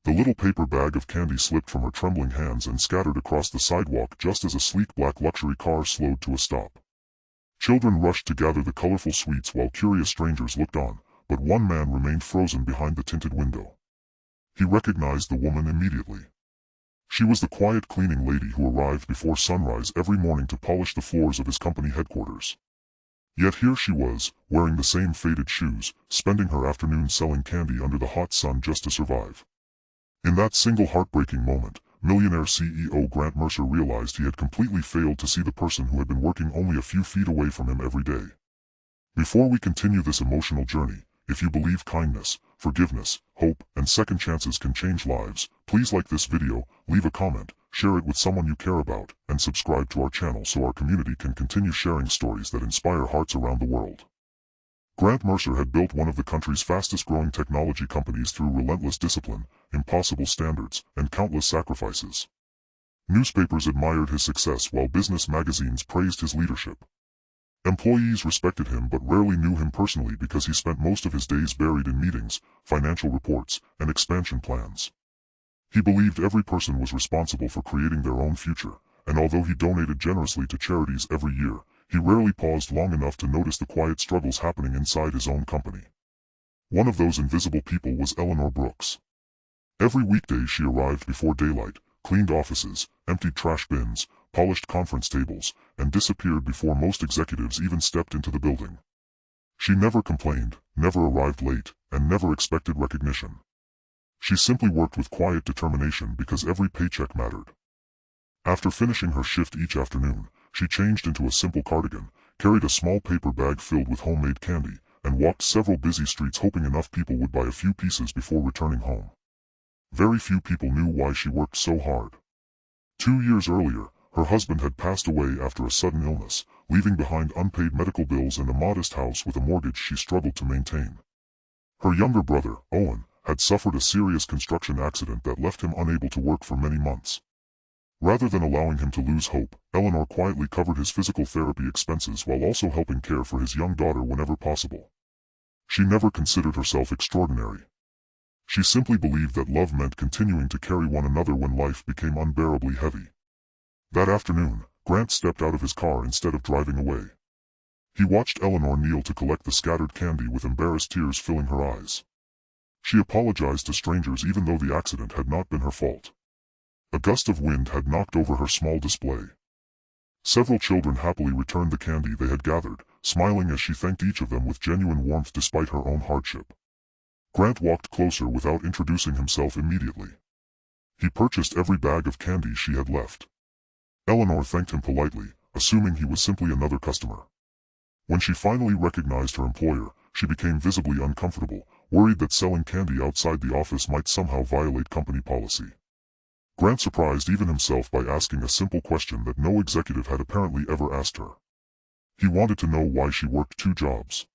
The little paper bag of candy slipped from her trembling hands and scattered across the sidewalk just as a sleek black luxury car slowed to a stop. Children rushed to gather the colorful sweets while curious strangers looked on, but one man remained frozen behind the tinted window. He recognized the woman immediately. She was the quiet cleaning lady who arrived before sunrise every morning to polish the floors of his company headquarters. Yet here she was, wearing the same faded shoes, spending her afternoons selling candy under the hot sun just to survive. In that single heartbreaking moment, Millionaire CEO Grant Mercer realized he had completely failed to see the person who had been working only a few feet away from him every day. Before we continue this emotional journey, if you believe kindness, forgiveness, hope, and second chances can change lives, please like this video, leave a comment, share it with someone you care about, and subscribe to our channel so our community can continue sharing stories that inspire hearts around the world. Grant Mercer had built one of the country's fastest-growing technology companies through relentless discipline, impossible standards, and countless sacrifices. Newspapers admired his success while business magazines praised his leadership. Employees respected him but rarely knew him personally because he spent most of his days buried in meetings, financial reports, and expansion plans. He believed every person was responsible for creating their own future, and although he donated generously to charities every year, he rarely paused long enough to notice the quiet struggles happening inside his own company. One of those invisible people was Eleanor Brooks. Every weekday she arrived before daylight, cleaned offices, emptied trash bins, polished conference tables, and disappeared before most executives even stepped into the building. She never complained, never arrived late, and never expected recognition. She simply worked with quiet determination because every paycheck mattered. After finishing her shift each afternoon, she changed into a simple cardigan, carried a small paper bag filled with homemade candy, and walked several busy streets hoping enough people would buy a few pieces before returning home. Very few people knew why she worked so hard. 2 years earlier, her husband had passed away after a sudden illness, leaving behind unpaid medical bills and a modest house with a mortgage she struggled to maintain. Her younger brother, Owen, had suffered a serious construction accident that left him unable to work for many months. Rather than allowing him to lose hope, Eleanor quietly covered his physical therapy expenses while also helping care for his young daughter whenever possible. She never considered herself extraordinary. She simply believed that love meant continuing to carry one another when life became unbearably heavy. That afternoon, Grant stepped out of his car instead of driving away. He watched Eleanor kneel to collect the scattered candy with embarrassed tears filling her eyes. She apologized to strangers even though the accident had not been her fault. A gust of wind had knocked over her small display. Several children happily returned the candy they had gathered, smiling as she thanked each of them with genuine warmth despite her own hardship. Grant walked closer without introducing himself immediately. He purchased every bag of candy she had left. Eleanor thanked him politely, assuming he was simply another customer. When she finally recognized her employer, she became visibly uncomfortable, worried that selling candy outside the office might somehow violate company policy. Grant surprised even himself by asking a simple question that no executive had apparently ever asked her. He wanted to know why she worked 2 jobs.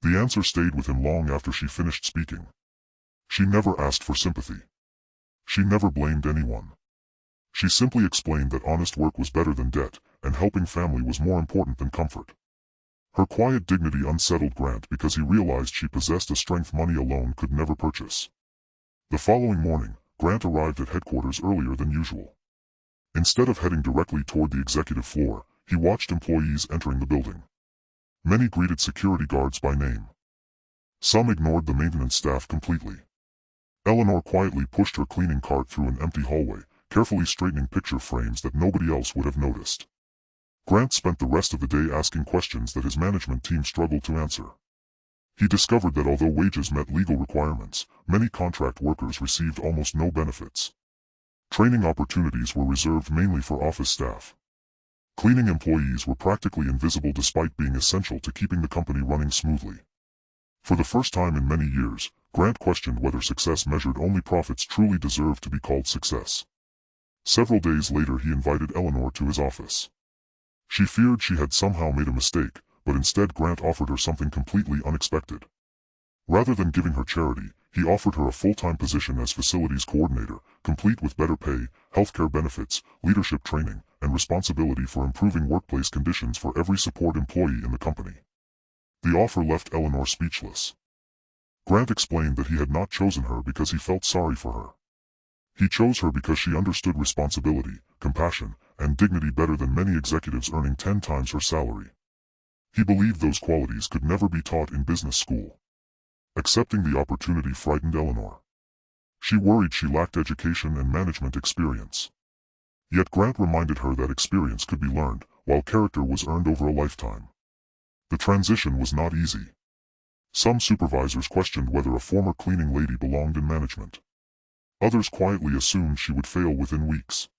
The answer stayed with him long after she finished speaking. She never asked for sympathy. She never blamed anyone. She simply explained that honest work was better than debt, and helping family was more important than comfort. Her quiet dignity unsettled Grant because he realized she possessed a strength money alone could never purchase. The following morning, Grant arrived at headquarters earlier than usual. Instead of heading directly toward the executive floor, he watched employees entering the building. Many greeted security guards by name. Some ignored the maintenance staff completely. Eleanor quietly pushed her cleaning cart through an empty hallway, carefully straightening picture frames that nobody else would have noticed. Grant spent the rest of the day asking questions that his management team struggled to answer. He discovered that although wages met legal requirements, many contract workers received almost no benefits. Training opportunities were reserved mainly for office staff. Cleaning employees were practically invisible despite being essential to keeping the company running smoothly. For the first time in many years, Grant questioned whether success measured only profits truly deserved to be called success. Several days later he invited Eleanor to his office. She feared she had somehow made a mistake, but instead Grant offered her something completely unexpected. Rather than giving her charity, he offered her a full-time position as facilities coordinator, complete with better pay, healthcare benefits, leadership training, and responsibility for improving workplace conditions for every support employee in the company. The offer left Eleanor speechless. Grant explained that he had not chosen her because he felt sorry for her. He chose her because she understood responsibility, compassion, and dignity better than many executives earning 10 times her salary. He believed those qualities could never be taught in business school. Accepting the opportunity frightened Eleanor. She worried she lacked education and management experience. Yet Grant reminded her that experience could be learned, while character was earned over a lifetime. The transition was not easy. Some supervisors questioned whether a former cleaning lady belonged in management. Others quietly assumed she would fail within weeks.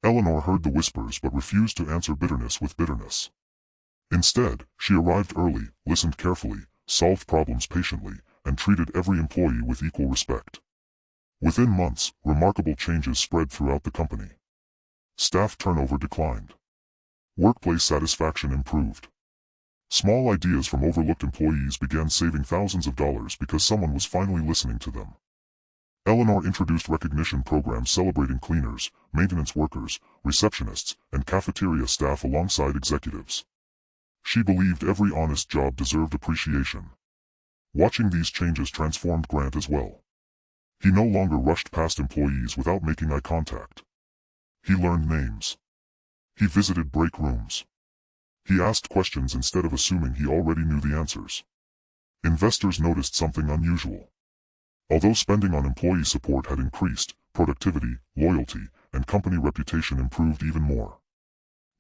Eleanor heard the whispers but refused to answer bitterness with bitterness. Instead, she arrived early, listened carefully, solved problems patiently, and treated every employee with equal respect. Within months, remarkable changes spread throughout the company. Staff turnover declined. Workplace satisfaction improved. Small ideas from overlooked employees began saving thousands of dollars because someone was finally listening to them. Eleanor introduced recognition programs celebrating cleaners, maintenance workers, receptionists, and cafeteria staff alongside executives. She believed every honest job deserved appreciation. Watching these changes transformed Grant as well. He no longer rushed past employees without making eye contact. He learned names. He visited break rooms. He asked questions instead of assuming he already knew the answers. Investors noticed something unusual. Although spending on employee support had increased, productivity, loyalty, and company reputation improved even more.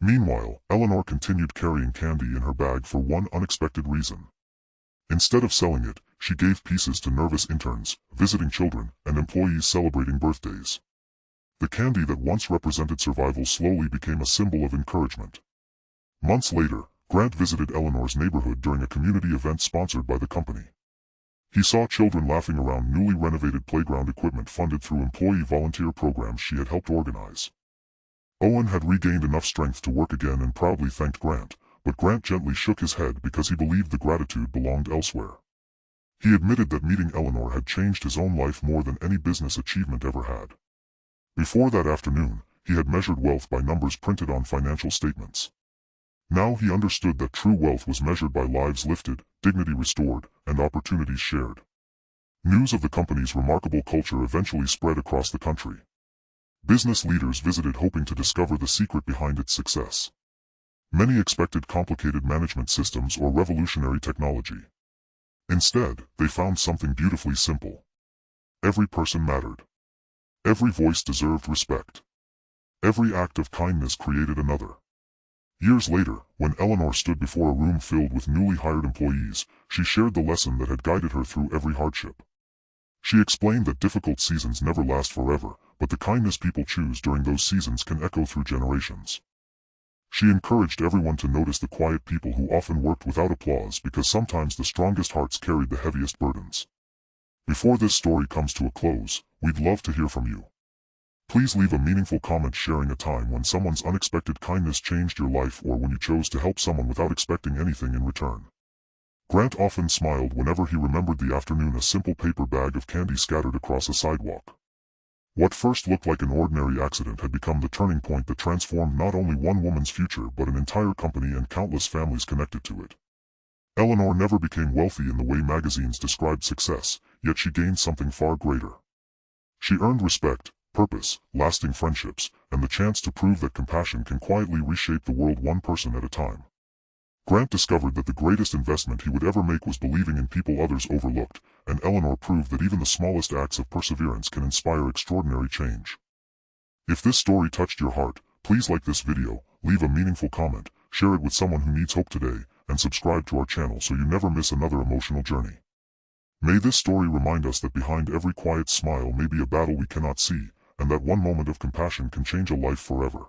Meanwhile, Eleanor continued carrying candy in her bag for one unexpected reason. Instead of selling it, she gave pieces to nervous interns, visiting children, and employees celebrating birthdays. The candy that once represented survival slowly became a symbol of encouragement. Months later, Grant visited Eleanor's neighborhood during a community event sponsored by the company. He saw children laughing around newly renovated playground equipment funded through employee volunteer programs she had helped organize. Owen had regained enough strength to work again and proudly thanked Grant, but Grant gently shook his head because he believed the gratitude belonged elsewhere. He admitted that meeting Eleanor had changed his own life more than any business achievement ever had. Before that afternoon, he had measured wealth by numbers printed on financial statements. Now he understood that true wealth was measured by lives lifted, dignity restored, and opportunities shared. News of the company's remarkable culture eventually spread across the country. Business leaders visited hoping to discover the secret behind its success. Many expected complicated management systems or revolutionary technology. Instead, they found something beautifully simple. Every person mattered. Every voice deserved respect. Every act of kindness created another. Years later, when Eleanor stood before a room filled with newly hired employees, she shared the lesson that had guided her through every hardship. She explained that difficult seasons never last forever, but the kindness people choose during those seasons can echo through generations. She encouraged everyone to notice the quiet people who often worked without applause because sometimes the strongest hearts carried the heaviest burdens. Before this story comes to a close, we'd love to hear from you. Please leave a meaningful comment sharing a time when someone's unexpected kindness changed your life or when you chose to help someone without expecting anything in return. Grant often smiled whenever he remembered the afternoon a simple paper bag of candy scattered across a sidewalk. What first looked like an ordinary accident had become the turning point that transformed not only one woman's future but an entire company and countless families connected to it. Eleanor never became wealthy in the way magazines described success, yet she gained something far greater. She earned respect, purpose, lasting friendships, and the chance to prove that compassion can quietly reshape the world one person at a time. Grant discovered that the greatest investment he would ever make was believing in people others overlooked, and Eleanor proved that even the smallest acts of perseverance can inspire extraordinary change. If this story touched your heart, please like this video, leave a meaningful comment, share it with someone who needs hope today, and subscribe to our channel so you never miss another emotional journey. May this story remind us that behind every quiet smile may be a battle we cannot see, and that one moment of compassion can change a life forever.